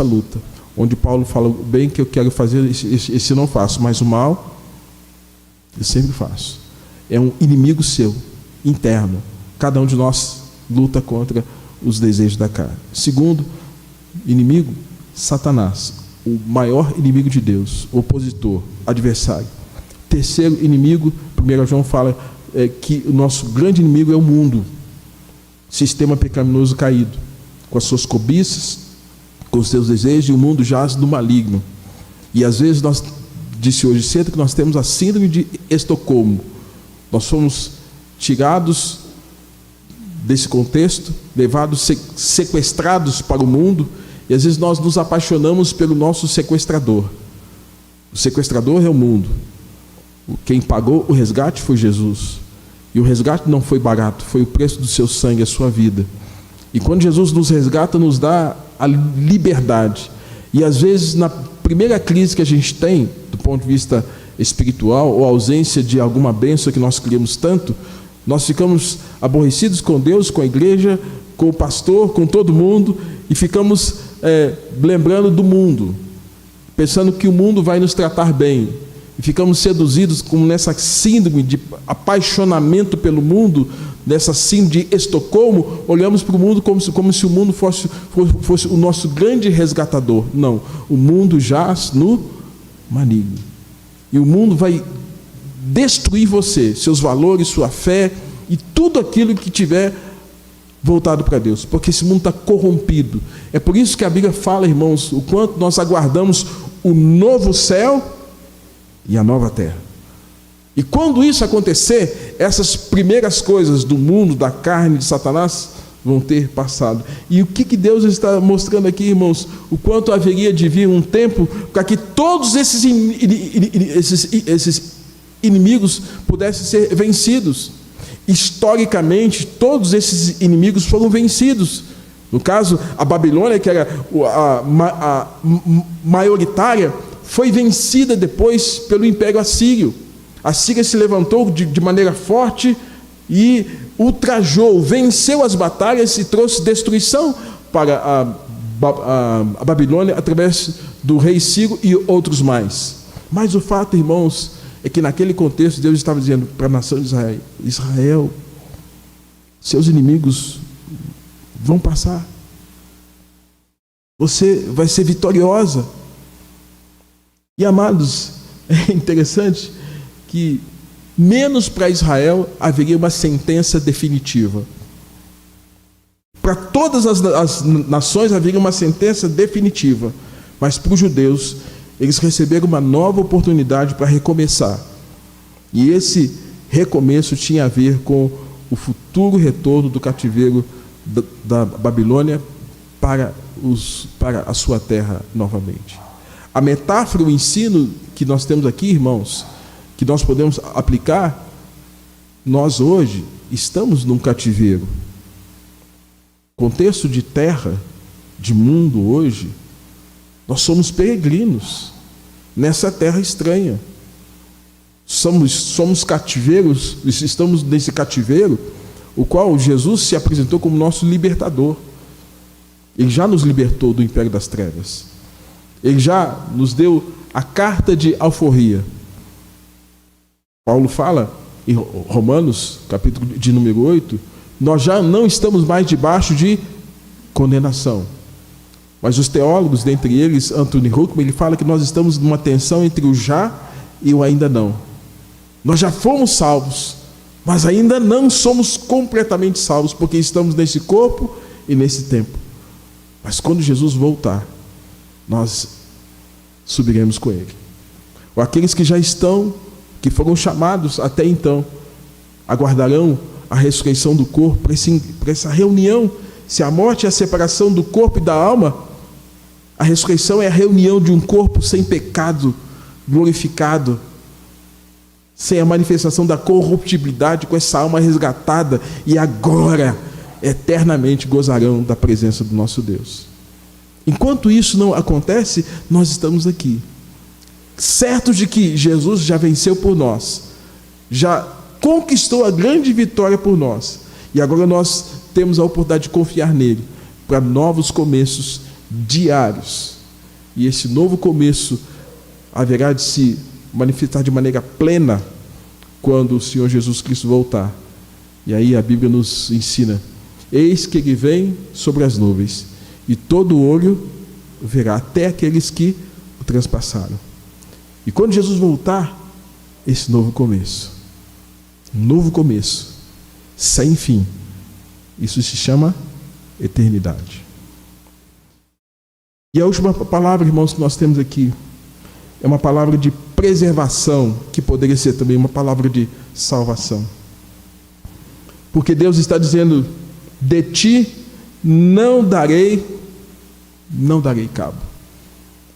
luta. Onde Paulo fala: o bem que eu quero fazer, esse não faço, mas o mal eu sempre faço. É um inimigo seu, interno. Cada um de nós luta contra os desejos da carne. Segundo inimigo, Satanás, o maior inimigo de Deus, opositor, adversário. Terceiro inimigo, 1 João fala que o nosso grande inimigo é o mundo, sistema pecaminoso caído, com as suas cobiças, com os seus desejos, e o mundo jaz no maligno. E às vezes nós, disse hoje cedo, que nós temos a síndrome de Estocolmo. Nós somos tirados desse contexto, levados, sequestrados para o mundo, e às vezes nós nos apaixonamos pelo nosso sequestrador. O sequestrador é o mundo. Quem pagou o resgate foi Jesus. E o resgate não foi barato, foi o preço do seu sangue, a sua vida. E quando Jesus nos resgata, nos dá a liberdade. E às vezes, na primeira crise que a gente tem, do ponto de vista espiritual, ou ausência de alguma bênção que nós queríamos tanto, nós ficamos aborrecidos com Deus, com a igreja, com o pastor, com todo mundo, e ficamos lembrando do mundo, pensando que o mundo vai nos tratar bem. E ficamos seduzidos como nessa síndrome de apaixonamento pelo mundo, nessa síndrome de Estocolmo, olhamos para o mundo como se o mundo fosse o nosso grande resgatador. Não, o mundo jaz no maligno. E o mundo vai destruir você, seus valores, sua fé e tudo aquilo que tiver voltado para Deus, porque esse mundo está corrompido. É por isso que a Bíblia fala, irmãos, o quanto nós aguardamos o novo céu e a nova terra. E quando isso acontecer, essas primeiras coisas do mundo, da carne, de Satanás, vão ter passado. E o que Deus está mostrando aqui, irmãos? O quanto haveria de vir um tempo para que todos esses inimigos pudessem ser vencidos. Historicamente, todos esses inimigos foram vencidos. No caso, a Babilônia, que era a maioritária, foi vencida depois pelo Império Assírio. A Síria se levantou de maneira forte e ultrajou, venceu as batalhas e trouxe destruição para a Babilônia através do rei Ciro e outros mais. Mas o fato, irmãos, é que naquele contexto Deus estava dizendo para a nação de Israel, seus inimigos vão passar. Você vai ser vitoriosa. E amados, é interessante que menos para Israel haveria uma sentença definitiva. Para todas as nações haveria uma sentença definitiva, mas para os judeus, eles receberam uma nova oportunidade para recomeçar. E esse recomeço tinha a ver com o futuro retorno do cativeiro da Babilônia para a sua terra novamente. A metáfora, o ensino que nós temos aqui, irmãos, que nós podemos aplicar, nós hoje estamos num cativeiro. Contexto de terra, de mundo hoje, nós somos peregrinos nessa terra estranha. Somos cativeiros, estamos nesse cativeiro, o qual Jesus se apresentou como nosso libertador. Ele já nos libertou do império das trevas. Ele já nos deu a carta de alforria. Paulo fala em Romanos, capítulo de número 8, nós já não estamos mais debaixo de condenação. Mas os teólogos, dentre eles, Anthony Huckman, ele fala que nós estamos numa tensão entre o já e o ainda não. Nós já fomos salvos, mas ainda não somos completamente salvos, porque estamos nesse corpo e nesse tempo. Mas quando Jesus voltar, nós subiremos com Ele. Ou aqueles que já estão, que foram chamados até então, aguardarão a ressurreição do corpo, para essa reunião. Se a morte é a separação do corpo e da alma, a ressurreição é a reunião de um corpo sem pecado, glorificado, sem a manifestação da corruptibilidade, com essa alma resgatada, e agora, eternamente, gozarão da presença do nosso Deus. Enquanto isso não acontece, nós estamos aqui, certos de que Jesus já venceu por nós, já conquistou a grande vitória por nós, e agora nós temos a oportunidade de confiar nele, para novos começos diários, e esse novo começo haverá de se manifestar de maneira plena, quando o Senhor Jesus Cristo voltar. E aí a Bíblia nos ensina, eis que ele vem sobre as nuvens, e todo olho verá, até aqueles que o transpassaram. E quando Jesus voltar, esse novo começo, um novo começo, sem fim, isso se chama eternidade. E a última palavra, irmãos, que nós temos aqui, é uma palavra de preservação, que poderia ser também uma palavra de salvação. Porque Deus está dizendo, de ti não darei cabo.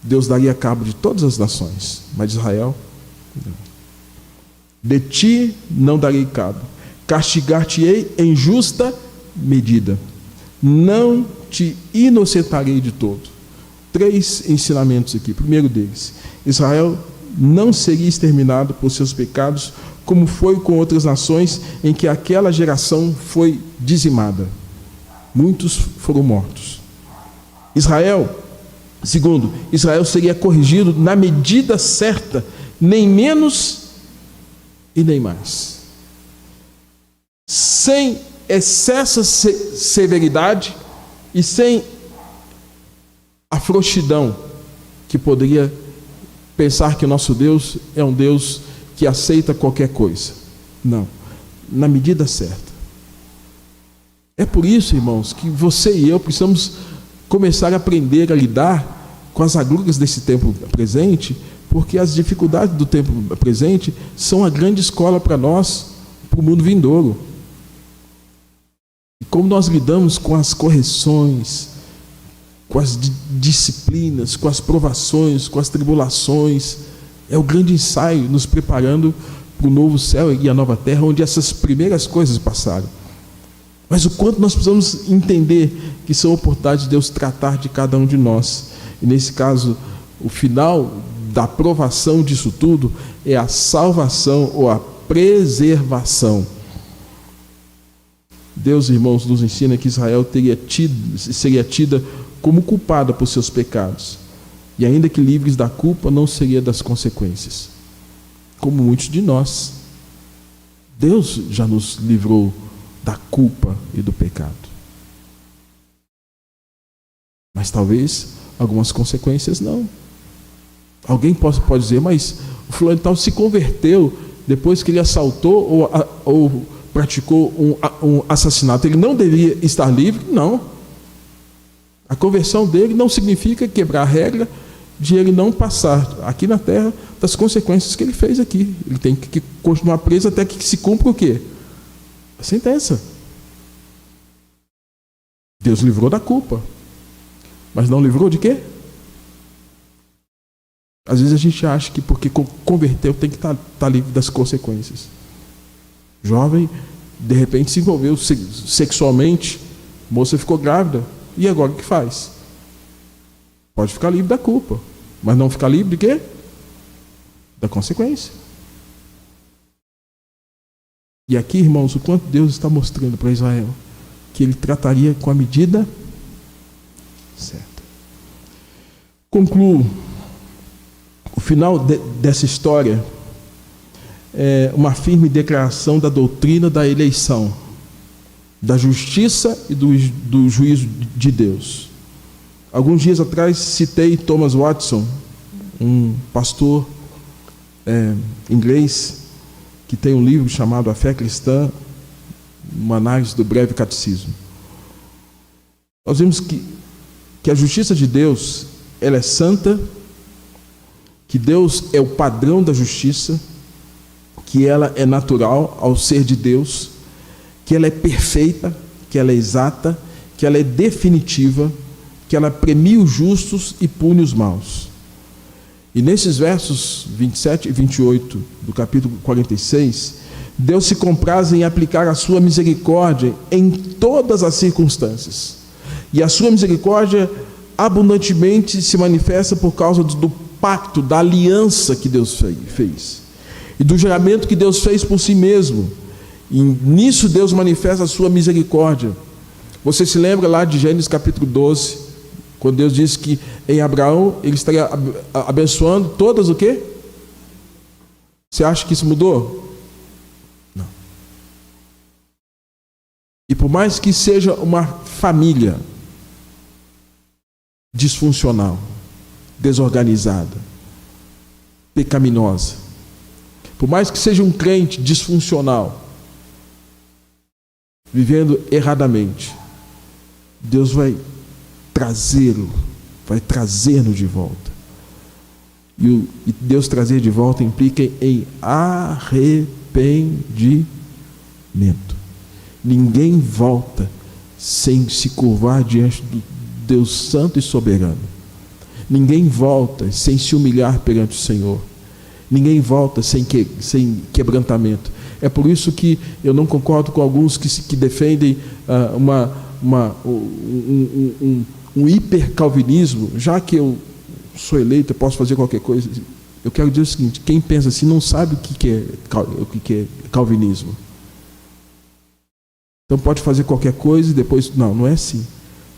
Deus daria cabo de todas as nações, mas de Israel, não. De ti não darei cabo, castigar-te-ei em justa medida, não te inocentarei de todo. 3 ensinamentos aqui. Primeiro deles, Israel não seria exterminado por seus pecados, como foi com outras nações em que aquela geração foi dizimada. Muitos foram mortos. Segundo, Israel seria corrigido na medida certa, nem menos e nem mais. Sem excessa severidade e sem a frouxidão que poderia pensar que o nosso Deus é um Deus que aceita qualquer coisa. Não, na medida certa. É por isso, irmãos, que você e eu precisamos começar a aprender a lidar com as agruras desse tempo presente, Porque as dificuldades do tempo presente são a grande escola para nós, para o mundo vindouro. E como nós lidamos com as correções, com as disciplinas, com as provações, com as tribulações, é o grande ensaio nos preparando para o novo céu e a nova terra, onde essas primeiras coisas passaram. Mas o quanto nós precisamos entender que são oportunidades de Deus tratar de cada um de nós. E nesse caso, o final da provação disso tudo é a salvação ou a preservação. Deus, irmãos, nos ensina que Israel seria tida como culpada por seus pecados. E ainda que livres da culpa, não seria das consequências. Como muitos de nós. Deus já nos livrou da culpa e do pecado. Mas talvez algumas consequências não. Alguém pode dizer, mas o fulano tal se converteu depois que ele assaltou ou praticou um assassinato. Ele não deveria estar livre? Não. A conversão dele não significa quebrar a regra de ele não passar aqui na terra das consequências que ele fez aqui. Ele tem que continuar preso até que se cumpra o quê? A sentença. Deus livrou da culpa, mas não livrou de quê? Às vezes a gente acha que porque converteu tem que estar livre das consequências. Jovem, de repente se envolveu sexualmente, moça ficou grávida, e agora o que faz? Pode ficar livre da culpa, mas não ficar livre de quê? Da consequência. E aqui, irmãos, o quanto Deus está mostrando para Israel que ele trataria com a medida certa. Concluo. O final dessa história é uma firme declaração da doutrina da eleição, da justiça e do juízo de Deus. Alguns dias atrás citei Thomas Watson, um pastor inglês, que tem um livro chamado A Fé Cristã, uma análise do breve catecismo. Nós vimos que a justiça de Deus, ela é santa, que Deus é o padrão da justiça, que ela é natural ao ser de Deus, que ela é perfeita, que ela é exata, que ela é definitiva, que ela premia os justos e pune os maus. E nesses versos 27 e 28 do capítulo 46, Deus se compraz em aplicar a sua misericórdia em todas as circunstâncias. E a sua misericórdia abundantemente se manifesta por causa do pacto, da aliança que Deus fez. E do juramento que Deus fez por si mesmo. E nisso Deus manifesta a sua misericórdia. Você se lembra lá de Gênesis capítulo 12, quando Deus disse que em Abraão ele estaria abençoando todas o quê? Você acha que isso mudou? Não. E por mais que seja uma família disfuncional, desorganizada, pecaminosa, por mais que seja um crente disfuncional, vivendo erradamente, Deus vai trazê-lo, vai trazê-lo de volta. E Deus trazer de volta implica em arrependimento. Ninguém volta sem se curvar diante do Deus santo e soberano. Ninguém volta sem se humilhar perante o Senhor. Ninguém volta sem quebrantamento. É por isso que eu não concordo com alguns que defendem um hipercalvinismo. Já que eu sou eleito, eu posso fazer qualquer coisa. Eu quero dizer o seguinte: quem pensa assim não sabe o que é calvinismo. Então pode fazer qualquer coisa e depois... Não é assim.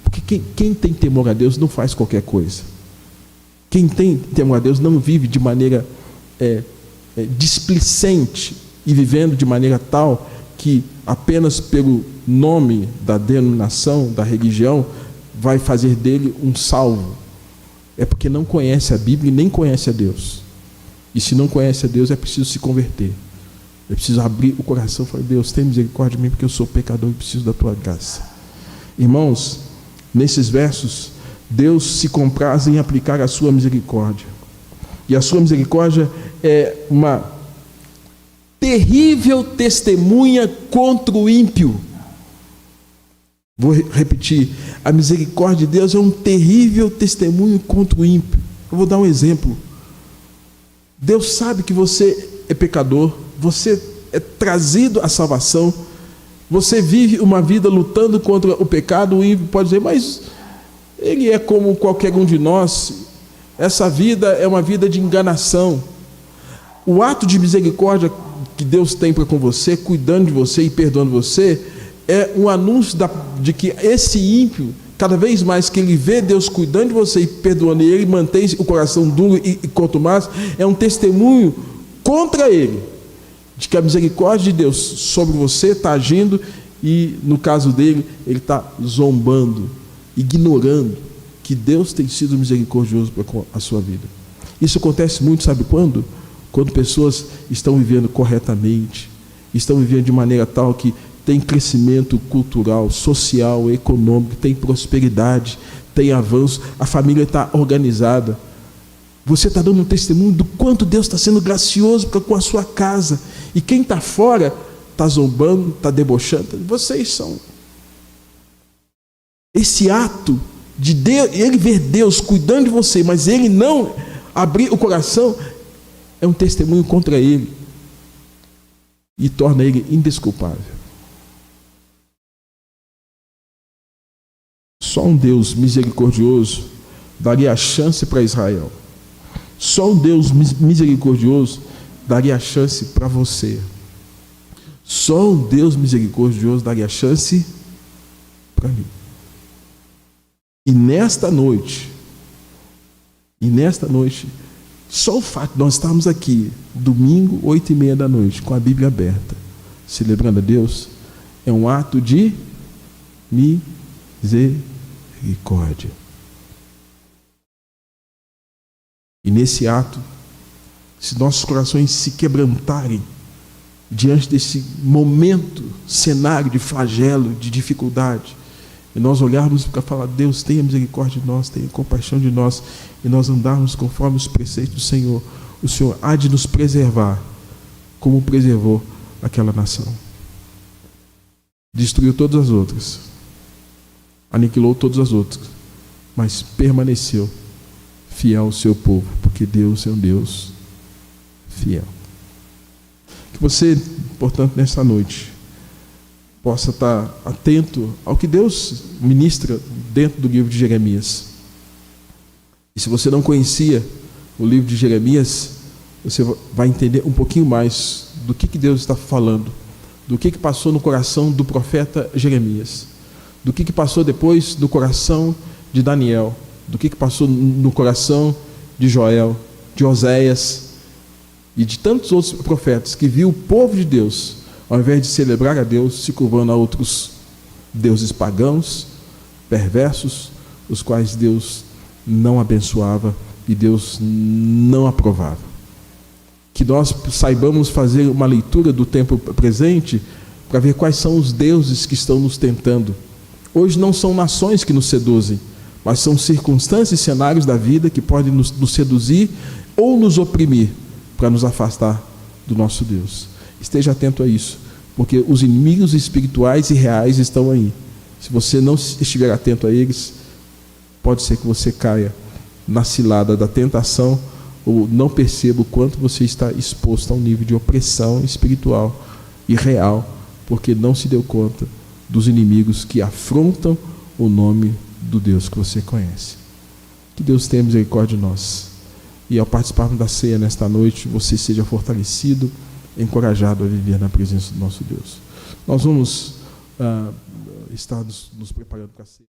Porque quem tem temor a Deus não faz qualquer coisa. Quem tem temor a Deus não vive de maneira displicente e vivendo de maneira tal que apenas pelo nome da denominação, da religião, vai fazer dele um salvo. É porque não conhece a Bíblia e nem conhece a Deus. E se não conhece a Deus, é preciso se converter. É preciso abrir o coração e falar: Deus, tem misericórdia de mim, porque eu sou pecador e preciso da tua graça. Irmãos, nesses versos, Deus se compraz em aplicar a sua misericórdia. E a sua misericórdia é uma terrível testemunha contra o ímpio. Vou repetir, a misericórdia de Deus é um terrível testemunho contra o ímpio. Eu vou dar um exemplo. Deus sabe que você é pecador, você é trazido à salvação, você vive uma vida lutando contra o pecado. O ímpio pode dizer, mas ele é como qualquer um de nós, essa vida é uma vida de enganação. O ato de misericórdia que Deus tem para com você, cuidando de você e perdoando você, é um anúncio de que esse ímpio, cada vez mais que ele vê Deus cuidando de você e perdoando, e ele mantém o coração duro e contumaz, é um testemunho contra ele, de que a misericórdia de Deus sobre você está agindo, e no caso dele, ele está zombando, ignorando que Deus tem sido misericordioso com a sua vida. Isso acontece muito, sabe quando? Quando pessoas estão vivendo corretamente, estão vivendo de maneira tal que tem crescimento cultural, social, econômico, tem prosperidade, tem avanço, a família está organizada. Você está dando um testemunho do quanto Deus está sendo gracioso com a sua casa. E quem está fora está zombando, está debochando. Vocês são. Esse ato de Deus, ele ver Deus cuidando de você, mas ele não abrir o coração, é um testemunho contra ele e torna ele indesculpável. Só um Deus misericordioso daria a chance para Israel. Só um Deus misericordioso daria a chance para você. Só um Deus misericordioso daria a chance para mim. E nesta noite, só o fato de nós estarmos aqui, domingo, 8h30 da noite, com a Bíblia aberta, celebrando a Deus, é um ato de misericórdia. E nesse ato, se nossos corações se quebrantarem diante desse momento, cenário de flagelo, de dificuldade, e nós olharmos para falar, Deus, tenha misericórdia de nós, tenha compaixão de nós, e nós andarmos conforme os preceitos do Senhor, o Senhor há de nos preservar, como preservou aquela nação. Destruiu todas as outras, aniquilou todas as outras, mas permaneceu fiel ao seu povo, porque Deus é um Deus fiel. Que você, portanto, nesta noite, possa estar atento ao que Deus ministra dentro do livro de Jeremias. E se você não conhecia o livro de Jeremias, você vai entender um pouquinho mais do que Deus está falando, do que passou no coração do profeta Jeremias, do que passou depois no coração de Daniel, do que passou no coração de Joel, de Oséias e de tantos outros profetas que viu o povo de Deus, ao invés de celebrar a Deus, se curvando a outros deuses pagãos, perversos, os quais Deus não abençoava e Deus não aprovava. Que nós saibamos fazer uma leitura do tempo presente para ver quais são os deuses que estão nos tentando. Hoje não são nações que nos seduzem, mas são circunstâncias e cenários da vida que podem nos seduzir ou nos oprimir para nos afastar do nosso Deus. Esteja atento a isso, porque os inimigos espirituais e reais estão aí. Se você não estiver atento a eles, pode ser que você caia na cilada da tentação ou não perceba o quanto você está exposto a um nível de opressão espiritual e real, porque não se deu conta dos inimigos que afrontam o nome do Deus que você conhece. Que Deus tenha misericórdia de nós. E ao participarmos da ceia nesta noite, você seja fortalecido, encorajado a viver na presença do nosso Deus. Nós vamos estar nos preparando para a ceia.